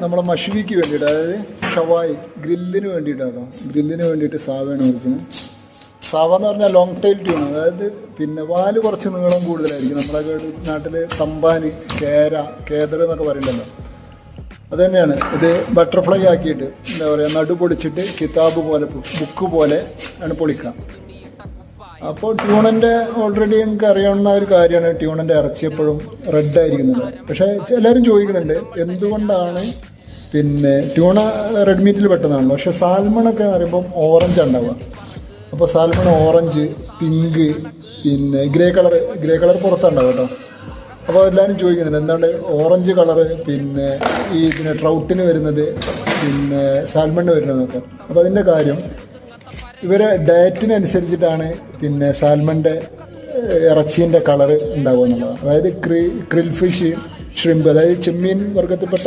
നമ്മളെ മഷ്വിക്ക് വേണ്ടിയിട്ട്, അതായത് ഷവായി ഗ്രില്ലിന് വേണ്ടിയിട്ടാണ്. ഗ്രില്ലിന് വേണ്ടിയിട്ട് സാവയാണ് വിളിക്കുന്നത്. സാവ എന്ന് പറഞ്ഞാൽ ലോങ് ടൈൽ ട്യൂൺ, അതായത് പിന്നെ വാല് കുറച്ച് നീളം കൂടുതലായിരിക്കും. നമ്മളെ നാട്ടിൽ തമ്പാന്, കേദർ എന്നൊക്കെ പറയുന്നുണ്ടല്ലോ, അത് തന്നെയാണ്. ഇത് ബട്ടർഫ്ലൈ ആക്കിയിട്ട് എന്താ പറയുക, നടു പൊളിച്ചിട്ട് കിതാബ് പോലെ, ബുക്ക് പോലെ ആണ് പൊളിക്കുക. അപ്പോൾ ട്യൂണൻ്റെ ഓൾറെഡി നിങ്ങൾക്ക് അറിയാവുന്ന ഒരു കാര്യമാണ്, ട്യൂണൻ്റെ ഇറച്ചി എപ്പോഴും റെഡ് ആയിരിക്കുന്നത്. പക്ഷേ എല്ലാവരും ചോദിക്കുന്നുണ്ട് എന്തുകൊണ്ടാണ് പിന്നെ ട്യൂണ റെഡ് മീറ്റിൽ പെട്ടതാണല്ലോ, പക്ഷേ സാൽമണൊക്കെ എന്ന് പറയുമ്പം ഓറഞ്ച് ഉണ്ടാവുക. അപ്പോൾ സാൽമൺ ഓറഞ്ച്, പിങ്ക്, പിന്നെ ഗ്രേ കളർ പുറത്തുണ്ടാവും കേട്ടോ. അപ്പോൾ എല്ലാവരും ചോദിക്കുന്നുണ്ട് എന്താണ് ഓറഞ്ച് കളറ് പിന്നെ പിന്നെ ട്രൗട്ടിന് വരുന്നത്, പിന്നെ സാൽമണിന് വരുന്നതൊക്കെ. അപ്പോൾ അതിൻ്റെ കാര്യം ഇവരെ ഡയറ്റിനനുസരിച്ചിട്ടാണ് പിന്നെ സാൽമണിൻ്റെ ഇറച്ചീൻ്റെ കളറ് ഉണ്ടാവുക എന്നുള്ളത്. അതായത് ക്രിൽ ഫിഷ്, ഷ്രിമ്പ്, അതായത് ചെമ്മീൻ വർഗത്തിൽപ്പെട്ട